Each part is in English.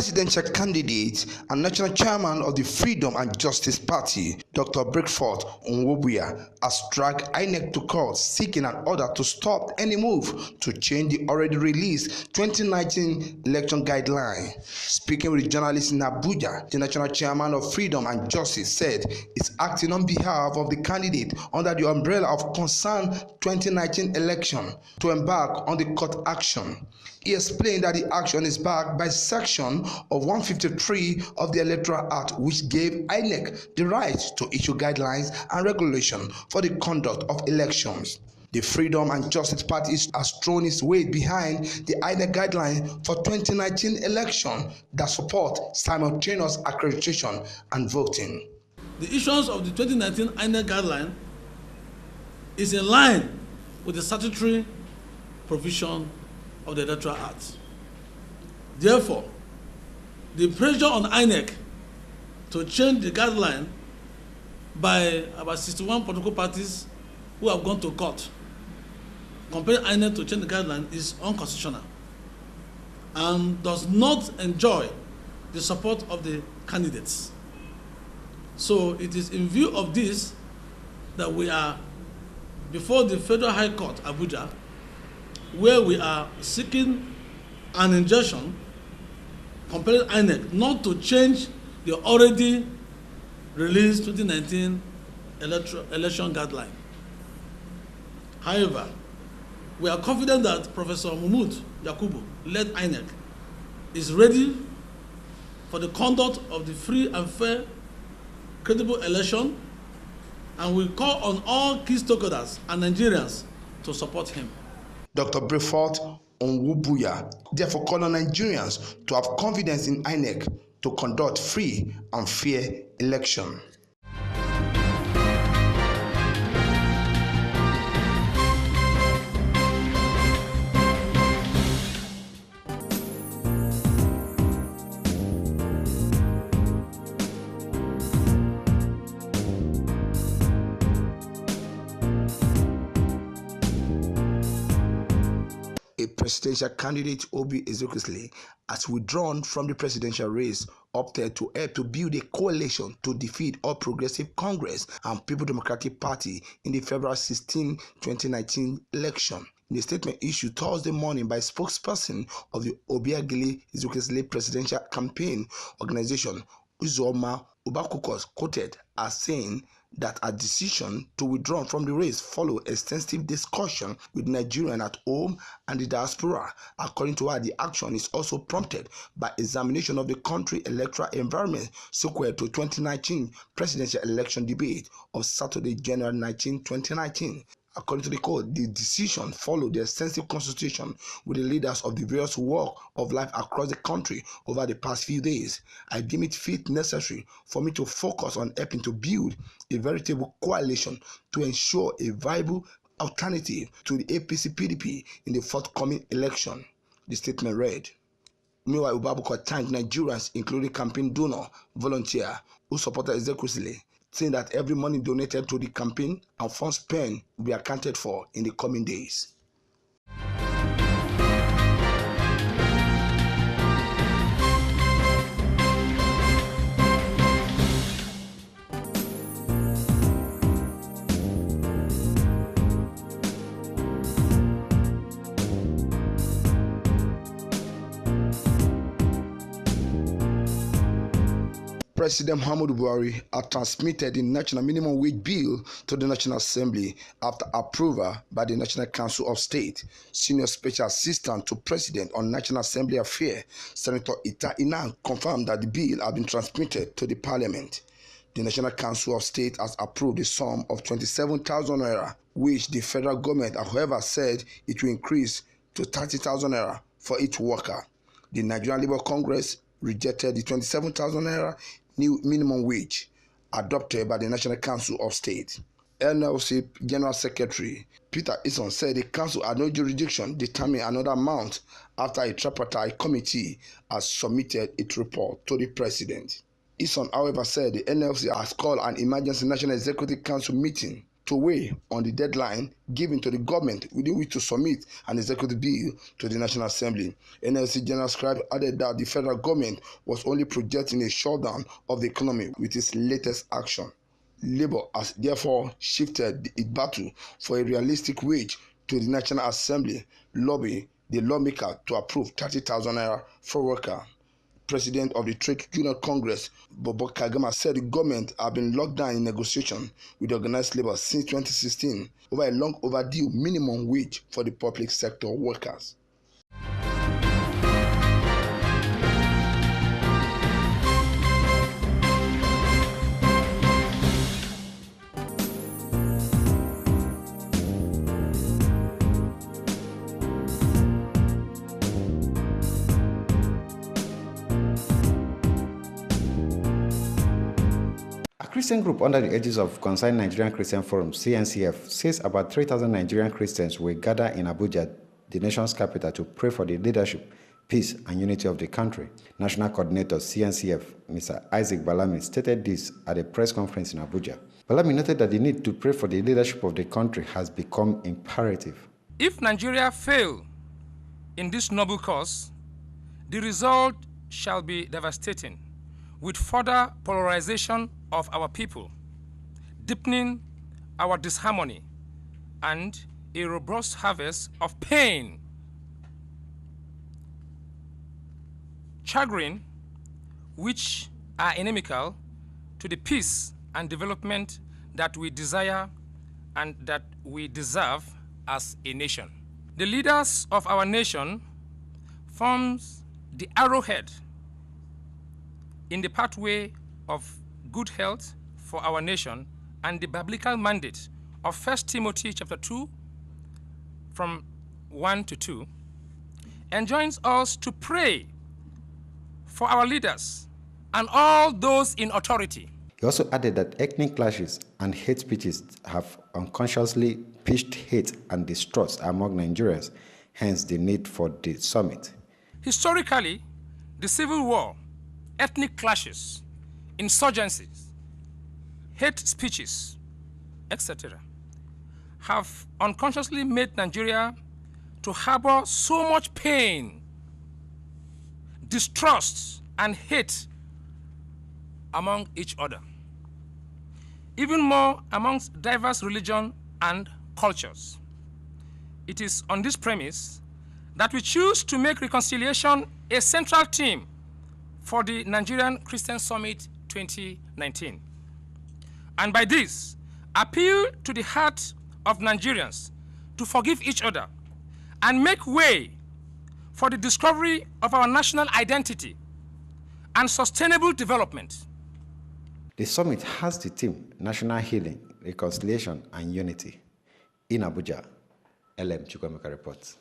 presidential candidate and national chairman of the Freedom and Justice Party, Dr. Brickford Onwobuya, has dragged INEC to court seeking an order to stop any move to change the already released 2019 election guideline. Speaking with journalists in Abuja, the national chairman of Freedom and Justice said he's acting on behalf of the candidate under the umbrella of concerned 2019 election to embark on the court action. He explained that the action is backed by Section of 153 of the Electoral Act, which gave INEC the right to issue guidelines and regulations for the conduct of elections. The Freedom and Justice Party has thrown its weight behind the INEC guideline for 2019 election that support simultaneous accreditation and voting. The issuance of the 2019 INEC guideline is in line with the statutory provision of the Electoral Act. Therefore, the pressure on INEC to change the guideline by about 61 political parties who have gone to court, compelling INEC to change the guideline, is unconstitutional and does not enjoy the support of the candidates. So it is in view of this that we are before the Federal High Court, Abuja, where we are seeking an injunction compelling INEC not to change the already released 2019 election guideline. However, we are confident that Professor Mahmood Yakubu, led INEC, is ready for the conduct of the free and fair, credible election, and we call on all key stakeholders and Nigerians to support him. Dr. Brickford Onwobuya therefore called on Nigerians to have confidence in INEC to conduct free and fair election. A presidential candidate, Obi Ezekwesili, has withdrawn from the presidential race, opted to help to build a coalition to defeat All Progressive Congress and People Democratic Party in the February 16, 2019 election. In a statement issued Thursday morning by spokesperson of the Obiageli Ezekwesili Presidential Campaign Organization, Uzoma Ubakukos, quoted as saying that a decision to withdraw from the race followed extensive discussion with Nigerians at home and the diaspora. According to her, the action is also prompted by examination of the country electoral environment subsequent to 2019 presidential election debate of Saturday, January 19, 2019. According to the court, the decision followed the extensive consultation with the leaders of the various walks of life across the country over the past few days. I deem it fit necessary for me to focus on helping to build a veritable coalition to ensure a viable alternative to the APC-PDP in the forthcoming election, the statement read. Meanwhile, Ubabuko thanked Nigerians, including campaign donor, volunteer, who supported Ezekwesili, saying that every money donated to the campaign and funds spent will be accounted for in the coming days. President Muhammadu Buhari had transmitted the National Minimum Wage Bill to the National Assembly after approval by the National Council of State. Senior Special Assistant to President on National Assembly Affairs, Senator Ita Inan, confirmed that the bill had been transmitted to the Parliament. The National Council of State has approved the sum of 27,000 naira, which the federal government, however, said it will increase to 30,000 naira for each worker. The Nigerian Labour Congress rejected the 27,000 naira new minimum wage adopted by the National Council of State. NLC General Secretary Peter Ison said the council had no jurisdiction determining another amount after a tripartite committee has submitted its report to the president. Ison, however, said the NLC has called an emergency National Executive Council meeting to weigh on the deadline given to the government within which to submit an executive bill to the National Assembly. NLC General Scribe added that the federal government was only projecting a shutdown of the economy with its latest action. Labour has therefore shifted its battle for a realistic wage to the National Assembly, lobbying the lawmaker to approve 30,000 naira for worker. President of the Trade Union Congress, Bobo Kagama, said the government had been locked down in negotiation with organized labor since 2016 over a long overdue minimum wage for the public sector workers. Christian group under the aegis of Concerned Nigerian Christian Forum, CNCF, says about 3,000 Nigerian Christians will gather in Abuja, the nation's capital, to pray for the leadership, peace, and unity of the country. National Coordinator CNCF, Mr. Isaac Balami, stated this at a press conference in Abuja. Balami noted that the need to pray for the leadership of the country has become imperative. If Nigeria fail in this noble cause, the result shall be devastating, with further polarization of our people, deepening our disharmony, and a robust harvest of pain, chagrin, which are inimical to the peace and development that we desire and that we deserve as a nation. The leaders of our nation forms the arrowhead in the pathway of good health for our nation and the biblical mandate of 1 Timothy chapter 2 from 1 to 2 enjoins us to pray for our leaders and all those in authority. He also added that ethnic clashes and hate speeches have unconsciously pitched hate and distrust among Nigerians, hence the need for the summit. Historically, the civil war, ethnic clashes, insurgencies, hate speeches, etc., have unconsciously made Nigeria to harbor so much pain, distrust, and hate among each other, even more amongst diverse religions and cultures. It is on this premise that we choose to make reconciliation a central theme for the Nigerian Christian Summit 2019. And by this, appeal to the heart of Nigerians to forgive each other and make way for the discovery of our national identity and sustainable development. The summit has the theme National Healing, Reconciliation, and Unity. In Abuja, LM Chukwemeka reports.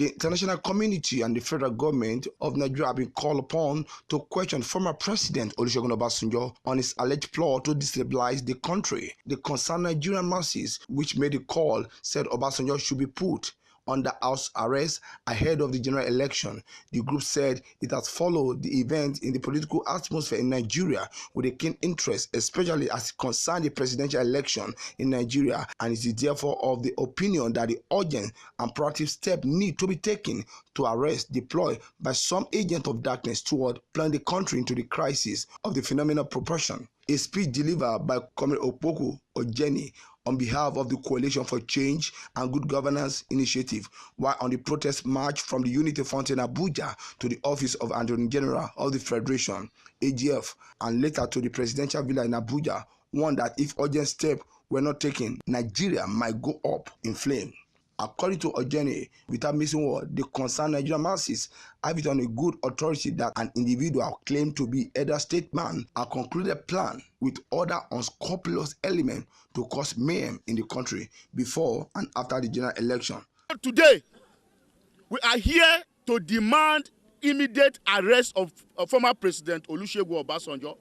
The international community and the federal government of Nigeria have been called upon to question former President Olusegun Obasanjo on his alleged plot to destabilize the country. The concerned Nigerian masses, which made the call, said Obasanjo should be put under house arrest ahead of the general election. The group said it has followed the events in the political atmosphere in Nigeria with a keen interest, especially as it concerns the presidential election in Nigeria, and it is therefore of the opinion that the urgent and proactive steps need to be taken to arrest, deploy by some agent of darkness toward plunging the country into the crisis of the phenomenal proportion. A speech delivered by Comrade Opoku Ojeni on behalf of the Coalition for Change and Good Governance Initiative, while on the protest march from the Unity Front in Abuja to the office of Attorney General of the Federation, AGF, and later to the presidential villa in Abuja, warned that if urgent steps were not taken, Nigeria might go up in flames. According to Ojeni, without missing word, the concerned Nigerian masses have it on a good authority that an individual claimed to be either statesman and concluded plan with other unscrupulous elements to cause mayhem in the country before and after the general election. Today, we are here to demand immediate arrest of former President Olusegun Obasanjo.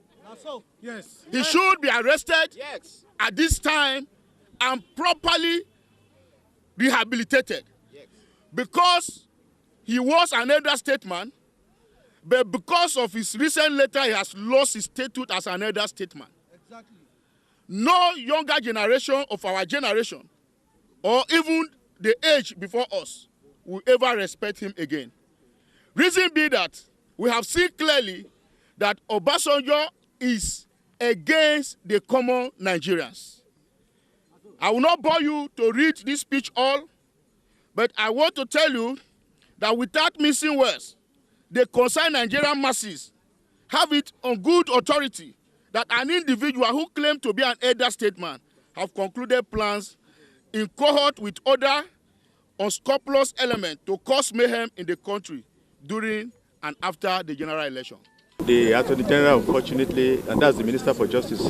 Yes. He should be arrested at this time and properly rehabilitated. Because he was an elder statesman, but because of his recent letter, he has lost his status as an elder statesman. Exactly. No younger generation of our generation, or even the age before us, will ever respect him again. Reason be that we have seen clearly that Obasanjo is against the common Nigerians. I will not bore you to read this speech all, but I want to tell you that without missing words, the concerned Nigerian masses have it on good authority that an individual who claimed to be an elder statesman have concluded plans in cohort with other unscrupulous elements to cause mayhem in the country during and after the general election. The Attorney General, unfortunately, and that's the Minister for Justice,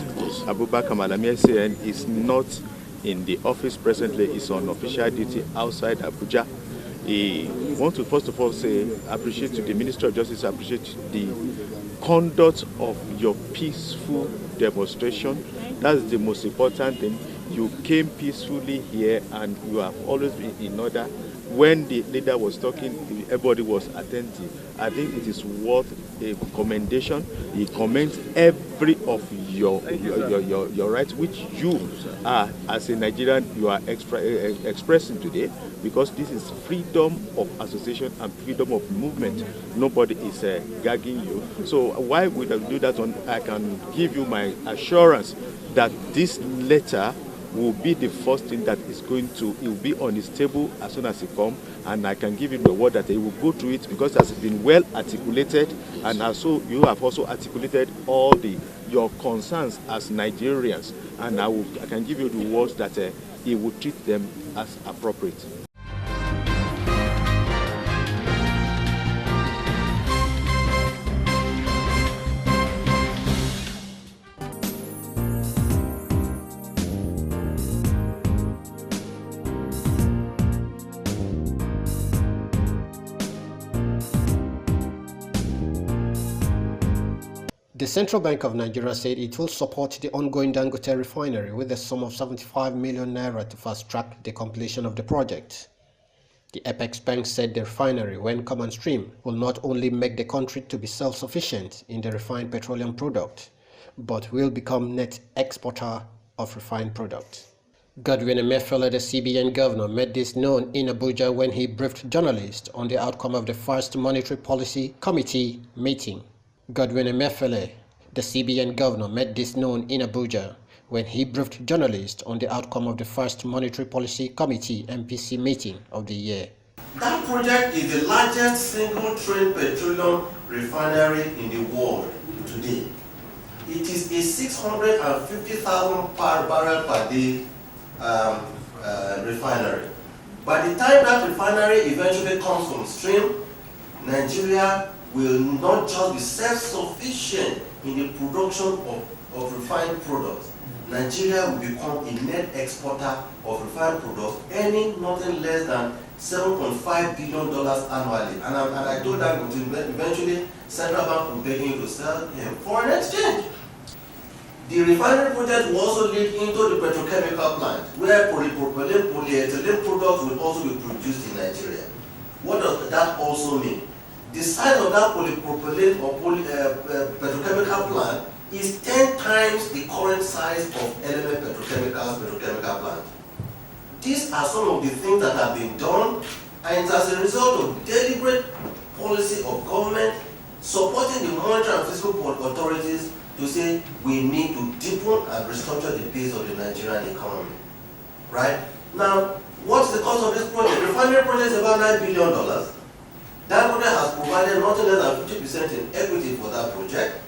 Abubakar Malami SAN, is not in the office presently. He's on official duty outside Abuja. He wants to first of all say, appreciate to the Minister of Justice, appreciate the conduct of your peaceful demonstration. That's the most important thing. You came peacefully here and you have always been in order. When the leader was talking, everybody was attentive. I think it is worth a commendation. He commends every of your rights, which you are, as a Nigerian, you are expressing today, because this is freedom of association and freedom of movement. Nobody is gagging you. So why would I do that? I can give you my assurance that this letter will be the first thing that is going to, it will be on his table as soon as he comes, and I can give him the word that he will go through it, because it has been well articulated, and also you have also articulated all your concerns as Nigerians, and I can give you the words that he will treat them as appropriate. The Central Bank of Nigeria said it will support the ongoing Dangote refinery with a sum of 75 million naira to fast-track the completion of the project. The Apex Bank said the refinery, when come on stream, will not only make the country to be self-sufficient in the refined petroleum product, but will become net exporter of refined products. Godwin Emefiele, the CBN governor, made this known in Abuja when he briefed journalists on the outcome of the first Monetary Policy Committee meeting. Godwin Emefiele, the CBN governor, made this known in Abuja when he briefed journalists on the outcome of the first Monetary Policy Committee MPC meeting of the year. That project is the largest single-train petroleum refinery in the world today. It is a 650,000 barrel per day refinery. By the time that refinery eventually comes on stream, Nigeria will not just be self-sufficient in the production of refined products. Nigeria will become a net exporter of refined products, earning nothing less than $7.5 billion annually. And I told that eventually Central Bank will begin to sell foreign exchange. The refinery project will also lead into the petrochemical plant, where polypropylene, polyethylene products will also be produced in Nigeria. What does that also mean? The size of that polypropylene or petrochemical plant is 10 times the current size of Element petrochemical plant. These are some of the things that have been done, and it's as a result of deliberate policy of government supporting the monetary and fiscal authorities to say we need to deepen and restructure the base of the Nigerian economy. Right? Now, what's the cost of this project? The refinery project is about $9 billion. Dangote has provided nothing less than 50% in equity for that project.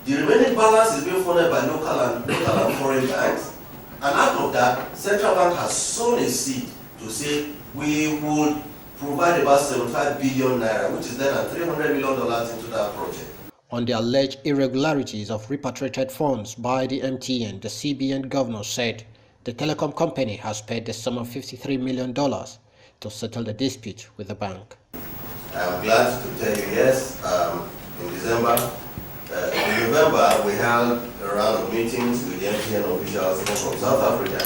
The remaining balance is being funded by local and foreign banks. And out of that, Central Bank has sown a seed to say we would provide about 75 billion naira, which is less than $300 million into that project. On the alleged irregularities of repatriated funds by the MTN, the CBN governor said the telecom company has paid the sum of $53 million to settle the dispute with the bank. I'm glad to tell you, yes, in November, we held a round of meetings with the MTN officials from South Africa,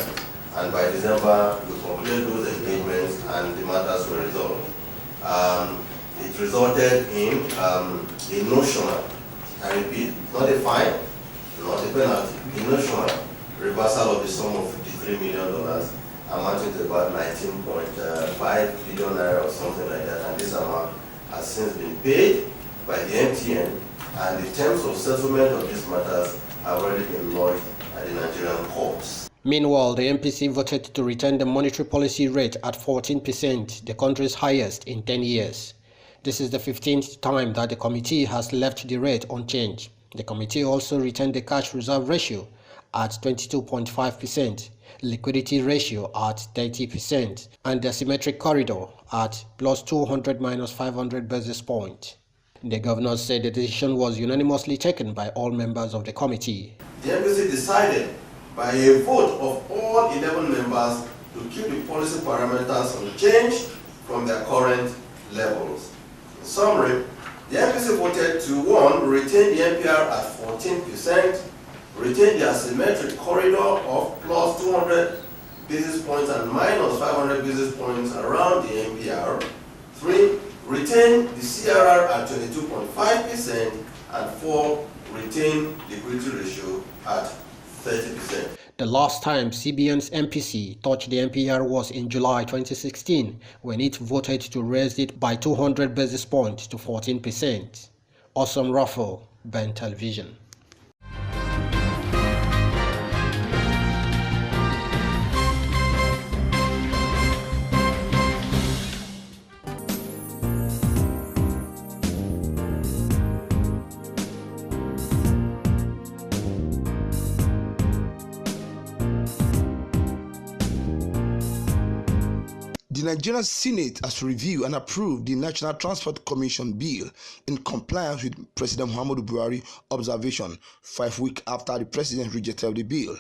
and by December, we concluded those engagements and the matters were resolved. It resulted in a notional, I repeat, not a fine, not a penalty, a notional reversal of the sum of $53 million, amounting to about 19.5 billion naira or something like that, and this amount has since been paid by the MTN, and the terms of settlement of these matters have already been lodged at the Nigerian courts. Meanwhile, the MPC voted to retain the monetary policy rate at 14%, the country's highest in 10 years. This is the 15th time that the committee has left the rate unchanged. The committee also retained the cash reserve ratio at 22.5%, liquidity ratio at 30%, and the symmetric corridor at plus 200 minus 500 basis points. The governor said the decision was unanimously taken by all members of the committee. The MPC decided by a vote of all 11 members to keep the policy parameters unchanged from their current levels. In summary, the MPC voted to 1. Retain the MPR at 14%, retain the asymmetric corridor of plus 200 basis points and minus 500 basis points around the MPR. 3. Retain the CRR at 22.5%, and 4. Retain liquidity ratio at 30%. The last time CBN's MPC touched the MPR was in July 2016, when it voted to raise it by 200 basis points to 14%. Awesome Raffle, Ben Television. The Nigerian Senate has reviewed and approved the National Transport Commission bill in compliance with President Muhammadu Buhari's observation 5 weeks after the president rejected the bill.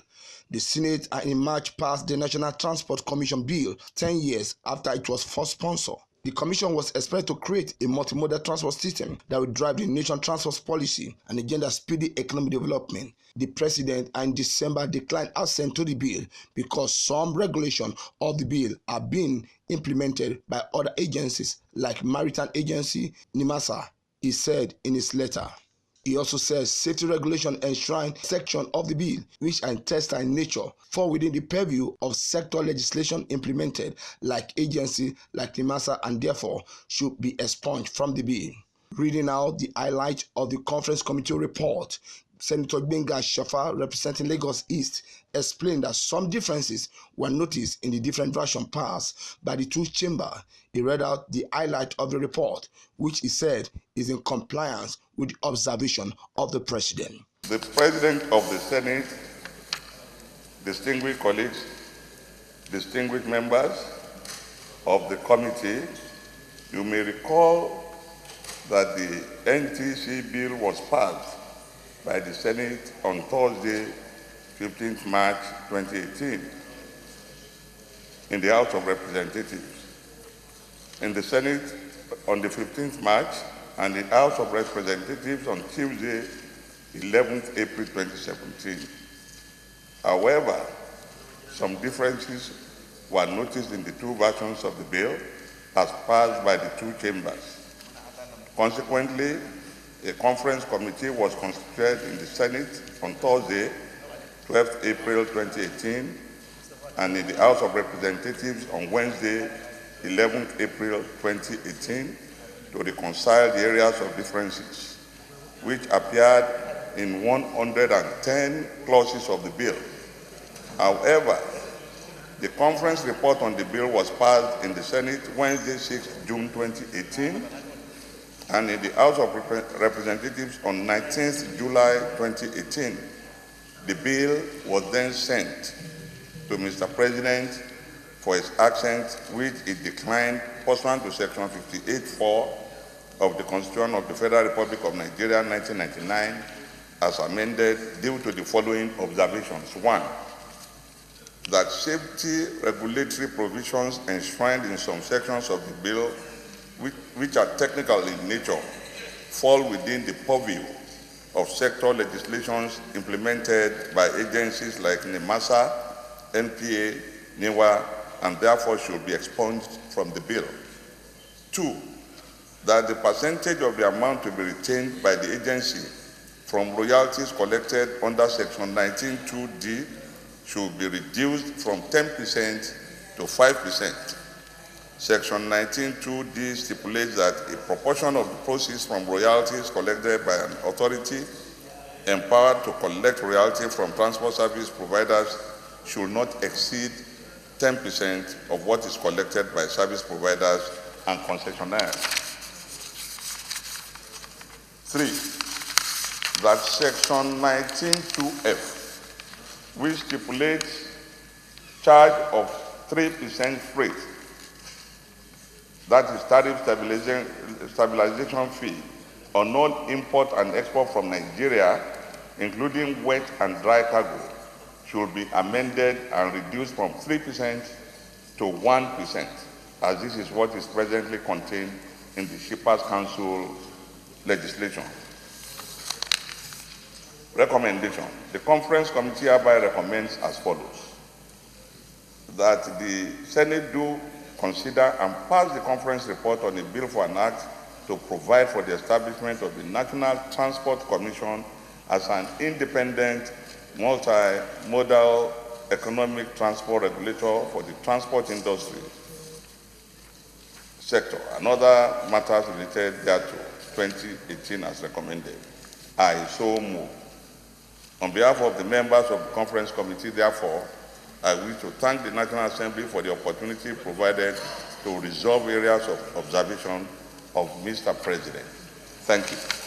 The Senate in March passed the National Transport Commission bill 10 years after it was first sponsored. The commission was expected to create a multimodal transport system that would drive the nation's transport policy and agenda speedy economic development. The president in December declined assent to the bill because some regulations of the bill are being implemented by other agencies like Maritime Agency, NIMASA, he said in his letter. He also says safety regulation enshrined section of the bill, which are intestinal in nature, fall within the purview of sector legislation implemented like agencies like NIMASA and therefore should be expunged from the bill. Reading out the highlight of the conference committee report, Senator Gbenga Shafa, representing Lagos East, explained that some differences were noticed in the different versions passed by the two chambers. He read out the highlight of the report, which he said is in compliance with the observation of the president. The President of the Senate, distinguished colleagues, distinguished members of the committee, you may recall that the NTC bill was passed by the Senate on Thursday, 15th March 2018, in the House of Representatives. In the Senate on the 15th March and the House of Representatives on Tuesday, 11th April 2017. However, some differences were noticed in the two versions of the bill as passed by the two chambers. Consequently, a conference committee was constituted in the Senate on Thursday, 12th April 2018, and in the House of Representatives on Wednesday, 11th April 2018, to reconcile the areas of differences, which appeared in 110 clauses of the bill. However, the conference report on the bill was passed in the Senate Wednesday, 6th June 2018, and in the House of Representatives on 19th July 2018. The bill was then sent to Mr. President for his assent, which he declined pursuant to Section 58(4) of the Constitution of the Federal Republic of Nigeria 1999 as amended due to the following observations. 1. That safety regulatory provisions enshrined in some sections of the bill which are technical in nature fall within the purview of sector legislations implemented by agencies like NEMASA, NPA, NIWA, and therefore should be expunged from the bill. 2, that the percentage of the amount to be retained by the agency from royalties collected under Section 19(2)(d) should be reduced from 10% to 5%. Section 19(2)(d) stipulates that a proportion of the proceeds from royalties collected by an authority empowered to collect royalty from transport service providers should not exceed 10% of what is collected by service providers and concessionaires. 3, that Section 19(2)(f), which stipulates charge of 3% freight, that is tariff stabilization fee, on all import and export from Nigeria, including wet and dry cargo, should be amended and reduced from 3% to 1%, as this is what is presently contained in the Shippers Council legislation. Recommendation. The Conference Committee hereby recommends as follows: that the Senate do consider and pass the conference report on a bill for an act to provide for the establishment of the National Transport Commission as an independent, multimodal economic transport regulator for the transport industry sector and other matters related thereto, 2018 as recommended. I so move. On behalf of the members of the Conference Committee, therefore, I wish to thank the National Assembly for the opportunity provided to resolve areas of observation of Mr. President. Thank you.